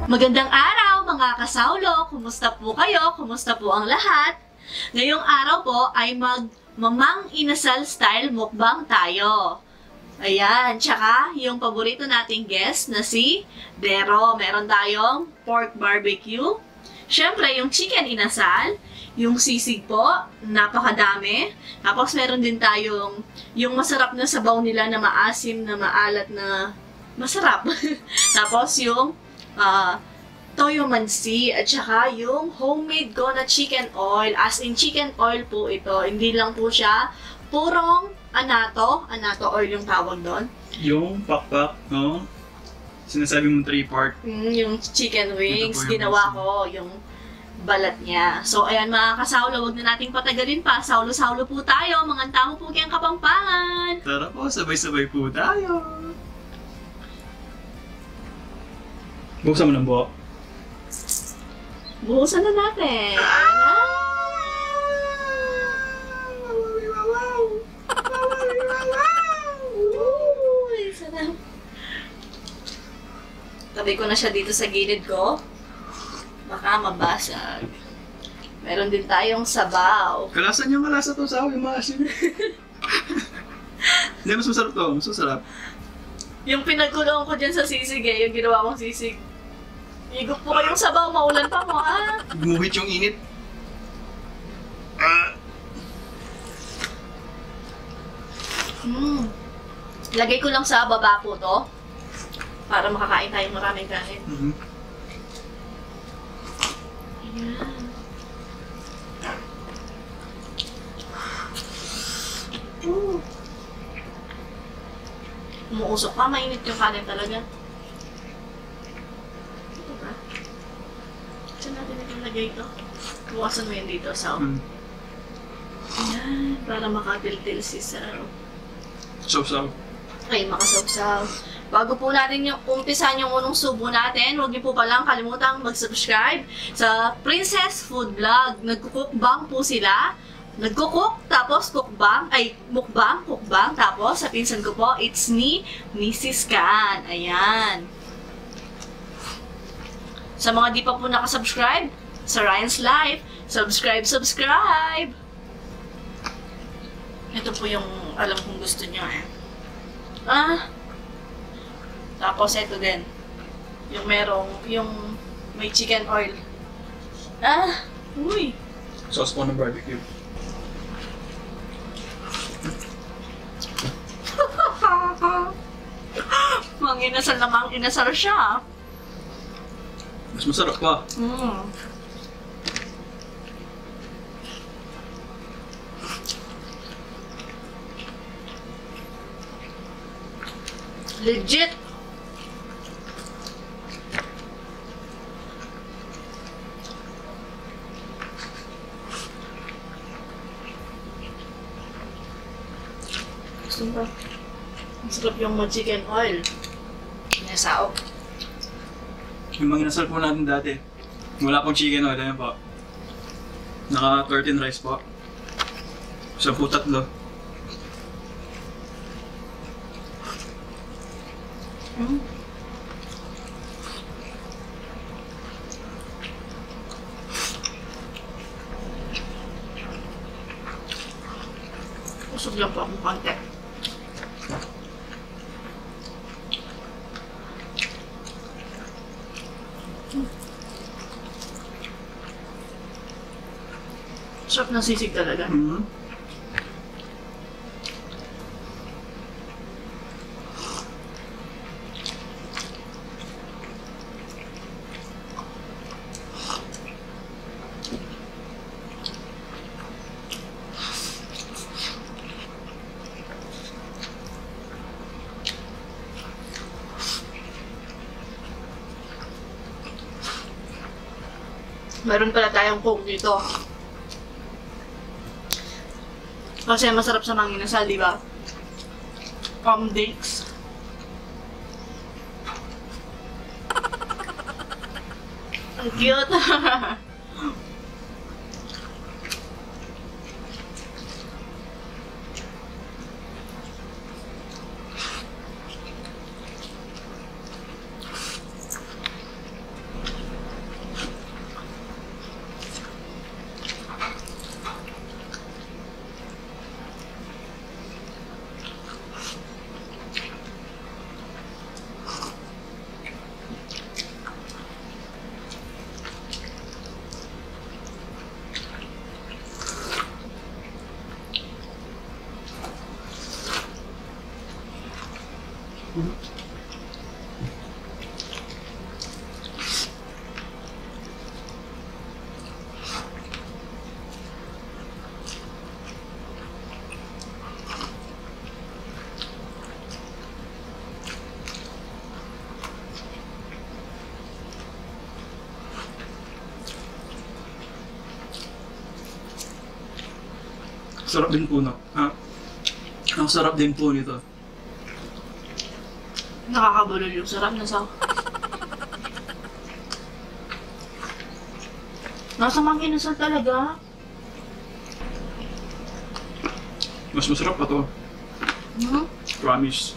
Magandang araw mga kasawlo! Kumusta po kayo? Kumusta po ang lahat? Ngayong araw po ay mamang inasal style mukbang tayo. Ayan, tsaka yung paborito nating guest na si Dero. Meron tayong pork barbecue. Siyempre, yung chicken inasal. Yung sisig po, napakadami. Tapos meron din tayong yung masarap na sabaw nila na maasim, na maalat, na masarap. Tapos yung toyo mansi at saka yung homemade ko na chicken oil. As in, chicken oil po ito. Hindi lang po siya purong anato oil yung tawag doon. Yung pakpak, no? Sinasabi mong 3-part. Yung chicken wings, ginawa ko yung balat niya. So, ayan mga kasawlo, wag na nating patagalin pa. Saulo-saulo po tayo. Mga tamo po kayang Kapampangan. Tara po, sabay-sabay po tayo. Buksan mo ng buhok. Buhusan na natin. Uy, sarap. Tabi ko na siya dito sa gilid ko. Baka mabasag. Meron din tayong sabaw. Kalasan yung kalasa to sa yung maasim. Hindi, mas masarap to. Mas masarap. Yung pinagkulong ko dyan sa sisig yung ginawa kong sisig. Higop po kayong sabaw, maulan pa mo, Gumuhit yung init. Lagay ko lang sa baba po to. Para makakain tayong maraming kanin. Ayan. Umuusok pa, mainit yung kanin talaga. Saan natin ilalagay ito? Bukasan mo yun dito, sa Ayan, para makatil-til si Sao. Saw-saw. Ay, makasawsaw. Bago po natin yung umpisan yung unang subo natin, huwag niyo po palang kalimutang mag-subscribe sa Princess Food Vlog. Nagkukukbang po sila. Nagkukuk, tapos cookbang, ay mukbang, tapos sa pinsan ko po, it's me, Mrs. Kan. Ayan. Sa mga di pa po nakasubscribe, sa Ryan's Life, subscribe! Ito po yung alam kong gusto niyo Tapos ito din. Yung yung may chicken oil. Uy! Sauce po ng barbecue. Inasal namang inasal siya. Mas masarap pa. Legit. Gusto ba? Ang sarap yung chicken oil. Nasaok. Yung mga inasal po natin dati. Wala pong chicken oil. Ayan po. Naka 13 rice po. 10-3. Usog lang po akong konti. Sarap ng sisig talaga. Meron pala tayong coke dito. Kasi masarap sa mga inasal, di ba? Dates. Ang cute. Sarap din po, no? Ang sarap din po nito. Nakakabulol yung sarap na saw. Nasa mga inasal talaga. Mas masarap pa to. Hmm? Promise.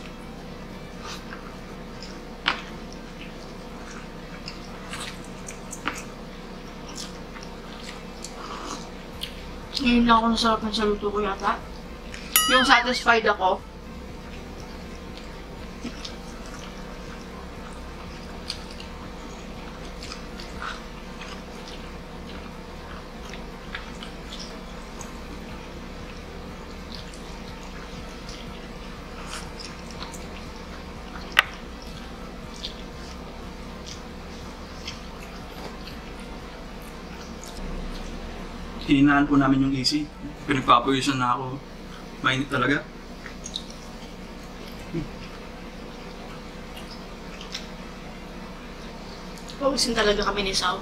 Ngayon lang ako nasarapan sa luto ko yata. Yung satisfied ako. Hinahan po namin yung AC. Pinagpapawisan na ako. Mainit talaga. Pawisin talaga kami ni Sao.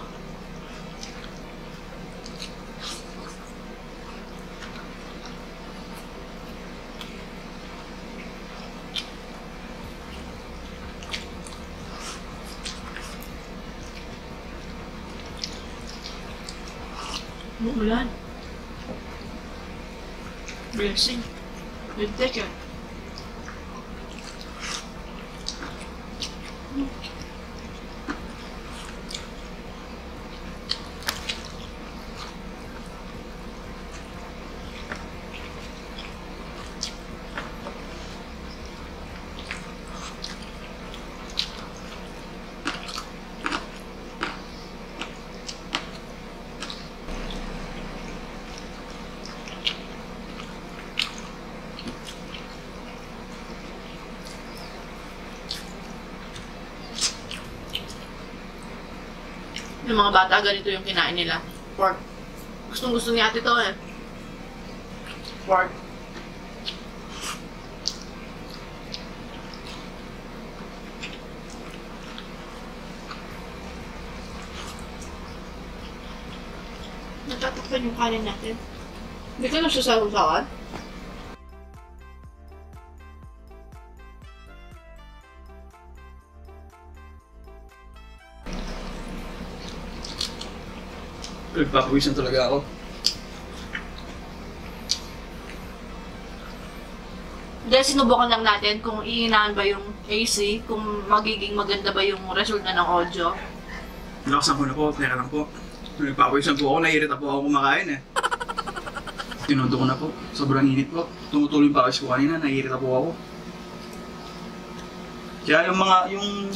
Umuulan. Blessing. Good take it. Yung mga bata, ganito yung kinain nila. Pork. Gustong gusto ni ate to eh. Pork. Natatakpan yung kanin natin. Hindi ka nagsasasawan? Pinagpapawisan talaga ako. Dahil sinubukan lang natin kung iinaan ba yung AC, kung magiging maganda ba yung resulta ng audio. Nakasan ko na po, teka lang po. Pinagpapawisan po ako, naiirita po ako kumakain eh. Tinundo ko na po, sobrang init po. Tumutuloy yung pawis ko kanina, naiirita po ako. Kaya yung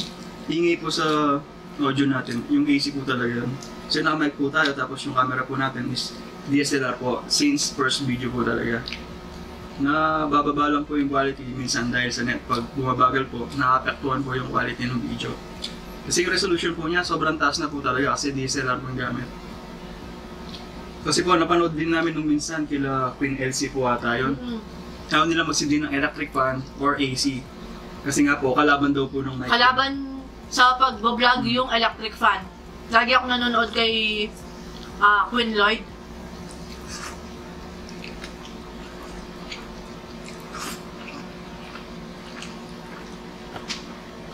ingay po sa audio natin, yung AC po talaga yun. Kasi naka-mic po tayo, tapos yung camera po natin is DSLR po, since first video po talaga. Nabababa lang po yung quality minsan dahil sa net. Pag bumabagal po, nakapektuhan po yung quality ng video. Kasi yung resolution po niya, sobrang taas na po talaga kasi DSLR po yung gamit. Kasi po, napanood din namin nung minsan kila Queen LC po ata yun. Ayaw nila magsindi ng electric fan or AC. Kasi nga po, kalaban daw po ng mic. Kalaban sa pag-vlog yung electric fan. Lagi ako nanonood kay Queen Lloyd.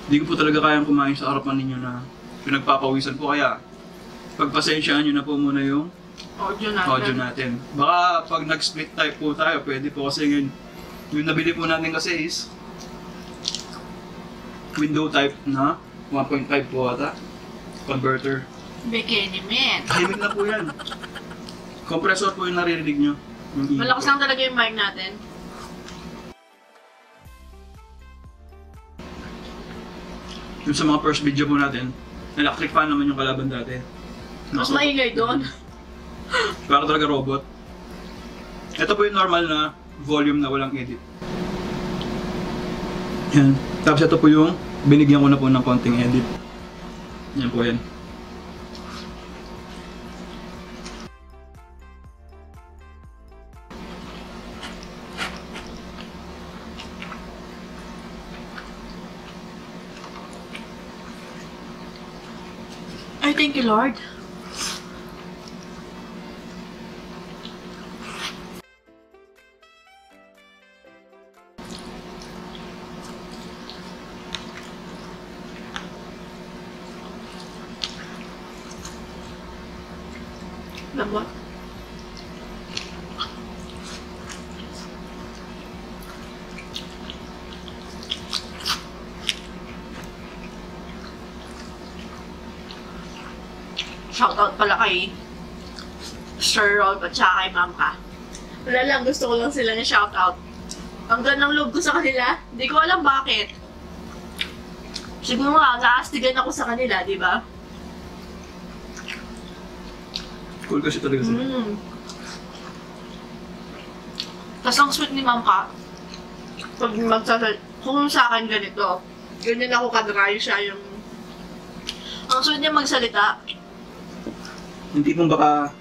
Hindi ko po talaga kayang kumain sa harapan ninyo na pinagpapawisan po. Kaya pagpasensyaan nyo na po muna yung audio natin. Baka pag nag-split type po tayo, pwede po kasi yung nabili po natin kasi is window type na 1.5 po ata. Converter. Bikini man. Tahimik na po yan. Compressor po yung naririnig nyo. Yung Malakas lang talaga yung mic natin. Yung sa mga first video po natin, electric fan naman yung kalaban dati. Mas maingay doon. Para talaga robot. Ito po yung normal na volume na walang edit. Yan. Tapos ito po yung binigyan ko na po ng konting edit. Yan po yan. I thank you, Lord. Lambot. Shoutout pala kay Sir Rob at saka kay Ma'am Ka. Wala lang, gusto ko lang sila na shoutout. Ang ganda ng loob ko sa kanila, hindi ko alam bakit. Siguro nga, naastigan ako sa kanila, di ba? Cool kasi talaga sila. Tapos ang sweet ni Ma'am Ka, pag kung sa akin ganito, ganyan ako kadry siya yung... Ang sweet niya magsalita. Hindi pong baka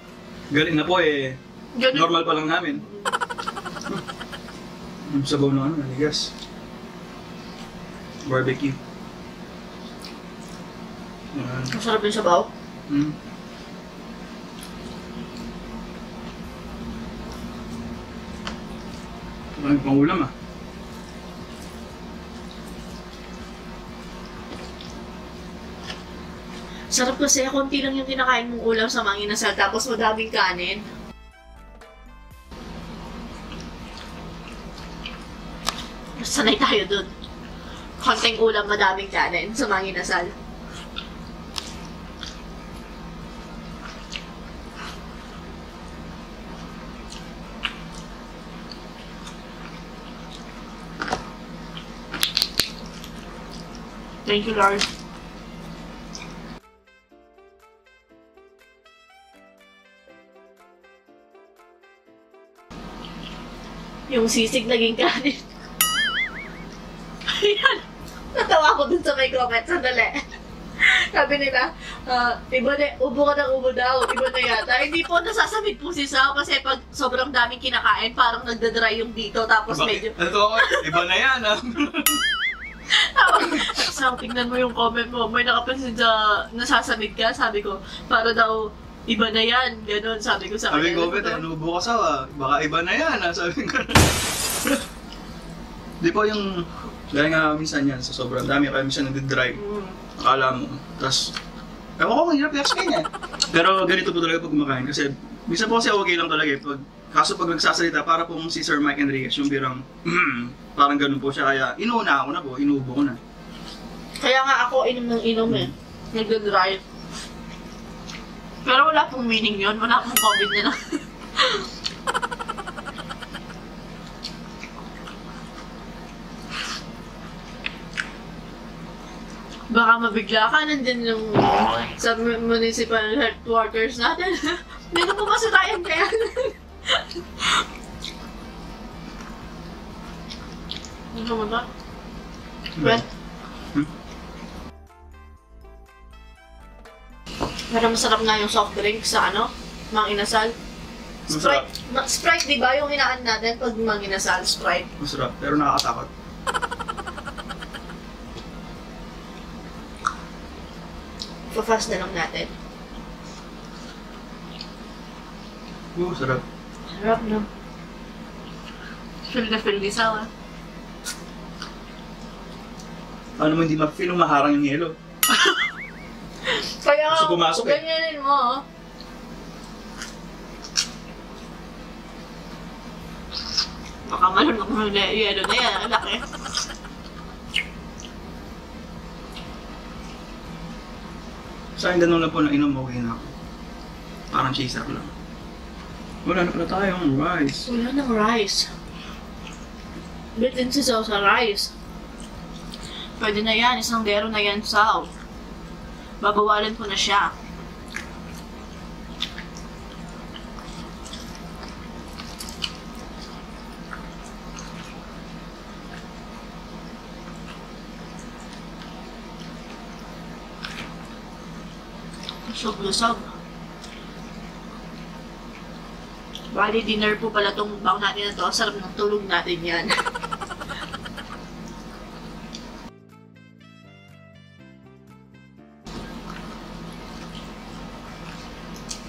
galing na po eh. Ganun. Normal pa lang namin. Sabaw na ano, naligas. Barbecue. Masarap yung sabaw. Maraming pang ulam ah. Sarap kasi, konti lang yung kinakain mong ulam sa mga inasal, tapos madaming kanin. Sanay tayo dun. Konting ulam, madaming kanin sa mga inasal. Thank you, Lord. Yung sisig naging kanin. Ayan. Natawa ko dun sa may comment. Sandali. Sabi nila, iba na, ubo ka ng ubo daw. Iba na yata. Hindi po, nasasamid po si Sao kasi pag sobrang daming kinakain, parang nagdadry yung dito. Tapos medyo... Ito, iba na yan ah. Sao, tingnan mo yung comment mo. May nakapansin sa nasasamid ka. Sabi ko, para daw iba na yan. Ganon, sabi ko sa kanya. Sabi ko, bet, nubo ka Sao ah. Baka iba na yan ah. Sabi ko. Di po yung... Dahil nga minsan yan, sa sobrang dami, kaya minsan nagdidry. Akala mo. Tapos, ewan ko kung hirap i-explain eh. Pero ganito po talaga pag kumakain. Kasi, minsan po kasi okay lang talaga eh. Kaso pag nagsasalita, para pong si Sir Mike Enriquez, yung birang, parang ganun po siya. Kaya, inuuna ako na po, inuubo ko na. Kaya nga ako inom ng inom eh. Nagdadry. Pero wala pong meaning yun. Wala pong COVID na lang. Baka mabigla ka, nandun yung sa municipal headquarters natin. Dito po ba si Ryan kaya? Ano mo ba? Well, pero masarap nga yung soft drink sa ano, Mang Inasal. Sprite, Sprite di ba yung inaan natin pag Mang Inasal, Sprite? Masarap, pero nakakatakot. Pa-fast na lang natin. Sarap. Sarap no? Feel na feel ni Sawa. Ano mo hindi ma-feel nung maharang yung yelo? Kaya gusto pumasok eh. Ganyanin mo oh. Baka malunok mo na yelo na yan. Ang laki. Sa akin, ganun lang po na inom, okay na ako. Parang chaser lang. Wala na pala tayong rice. Wala nang rice. Bitin si Sao sa rice. Pwede na yan, isang dero na yan, Sao. Babawalan ko na siya. Lusog-lusog. Bali, dinner po pala itong mukbang natin na to. Sarap ng tulog natin yan.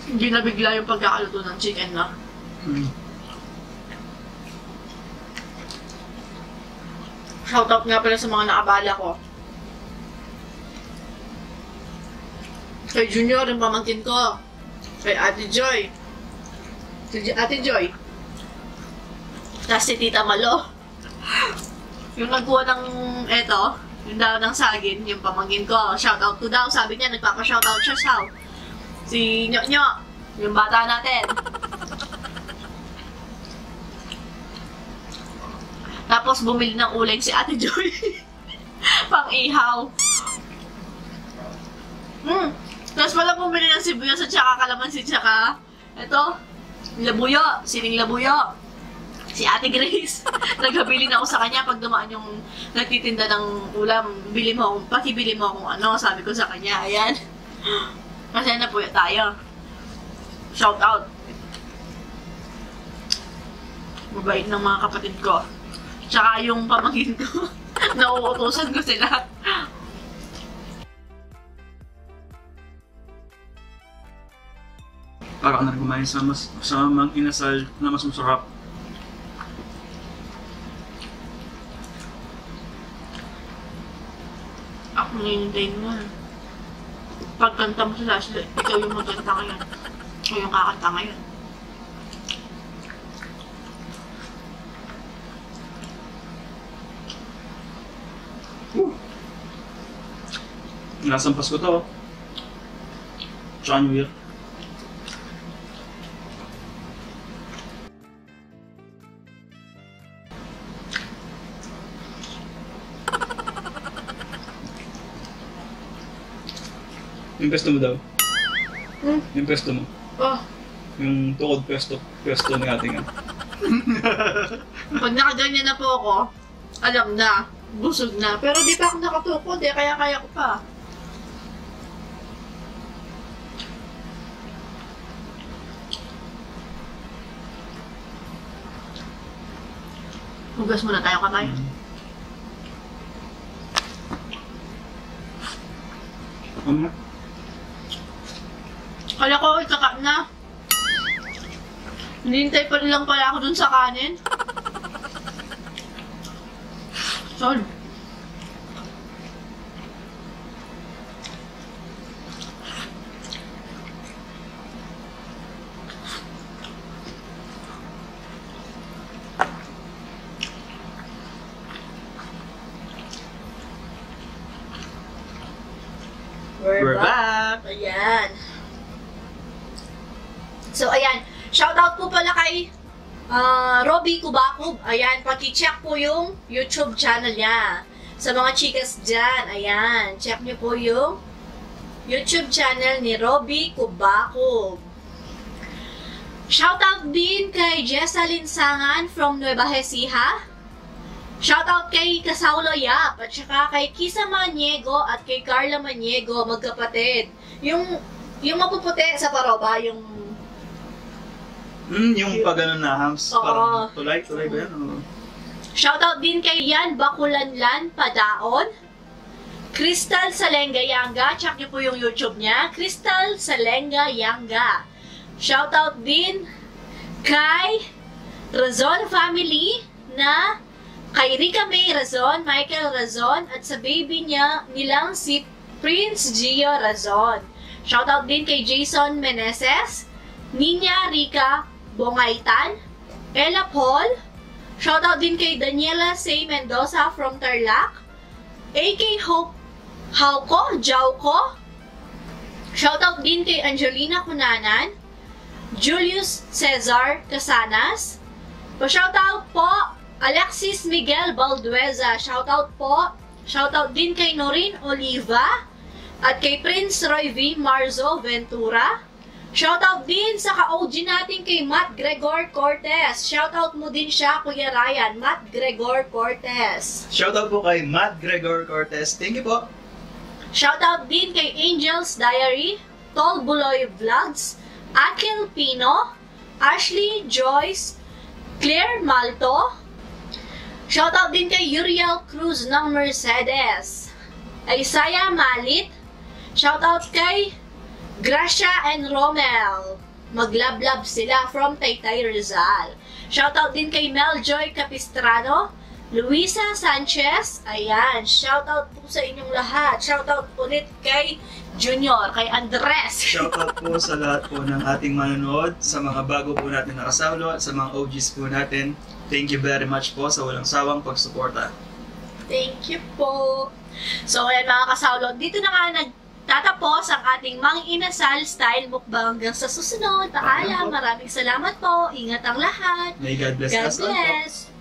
Hindi na bigla yung pagkakaluto ng chicken na. Shoutout nga pala sa mga nakabala ko. Kay Junior, yung pamangkin ko. Kay Ate Joy. Si Ate Joy. Tapos si Tita Malo. Yung nagkuha ng yung daw ng saging, yung pamangkin ko. Shoutout ko daw. Sabi niya, nagpapa-shoutout siya sa si Nyo, yung bata natin. Tapos bumili ng uling si Ate Joy. Pang-ihaw. Tapos pala bumili ng sibuyas at saka kalamansi tsaka labuyo, siling labuyo. Si Ate Grace, naghabilin ako sa kanya pag dumaan yung nagtitinda ng ulam, pakibili mo kung ano, sabi ko sa kanya, ayan. Kasi na po tayo. Shout out. Mabait ng mga kapatid ko. Tsaka yung pamangkin ko, nauutusan ko sila. Para ka na kumain sa mga inasal na mas masarap. Ako nilintay mo. Pagkanta mo sa Lashley, ikaw yung magkanta ngayon. Ikaw yung kakanta ngayon. Lasang Pasko to. Tsaka New Year. Yung pesto mo daw? Yung pesto mo? Oh. Yung tukod pesto ng ating Pag nakaganyan na po ako, alam na, busog na. Pero di pa ako nakatukod kaya ko pa. Hugas muna tayo kamay. Kala ko, ikakap na. Hinihintay pa lang pala ako dun sa kanin. Sol. We're back! Ayan. So, ayan. Shoutout po pala kay Robby Kubakub. Ayan, paki-check po yung YouTube channel niya. Sa mga chikas dyan, ayan. Check niyo po yung YouTube channel ni Robby Kubakub. Shoutout din kay Jessa Linsangan from Nueva Ecija. Shoutout kay Kasaulo Yap at saka kay Kisa Maniego at kay Carla Maniego, magkapatid. Yung mapuputi sa paroba, yung pag ano na hams, parang tulay ba yan? Shoutout din kay Yan Bakulanlan Padaon, Crystal Salenga Yanga, check niyo po yung YouTube niya, Crystal Salenga Yanga. Shoutout din kay Razon Family na kay Rica May Razon, Michael Razon, at sa baby nilang si Prince Gio Razon. Shoutout din kay Jason Meneses, Ninya Rica Bongaitan, Ella Paul. Shoutout din kay Daniela Say Mendoza from Tarlac, AK Hope Hauko Jauko. Shoutout din kay Angelina Cunanan, Julius Cesar Casanas. Pa-shoutout po Alexis Miguel Baldueza, shoutout po. Shoutout din kay Norin Oliva at kay Prince Roy V. Marzo Ventura. Shoutout din sa ka-OG natin kay Matt Gregor Cortez. Shoutout mo din siya, Kuya Ryan, Matt Gregor Cortez. Shoutout po kay Matt Gregor Cortez. Thank you po. Shoutout din kay Angel's Diary, Tol Buloy Vlogs, Akil Pino, Ashley Joyce, Claire Malto. Shoutout din kay Uriel Cruz ng Mercedes, Isaiah Malit. Shoutout kay Gracia and Romel. Maglablab sila from Taytay Rizal. Shoutout din kay Meljoy Capistrano, Luisa Sanchez, ayan, shoutout po sa inyong lahat. Shoutout ulit kay Junior, kay Andres. Shoutout po sa lahat po ng ating manonood, sa mga bago po natin nakasawlo at sa mga OGs po natin. Thank you very much po sa walang sawang pagsuporta. Thank you po. So, ayan mga kasawlo, dito na nga nagtatapos ang ating Mang Inasal style mukbang. Hanggang sa susunod. Paalam, maraming salamat po. Ingat ang lahat. May God bless God us all po. bless.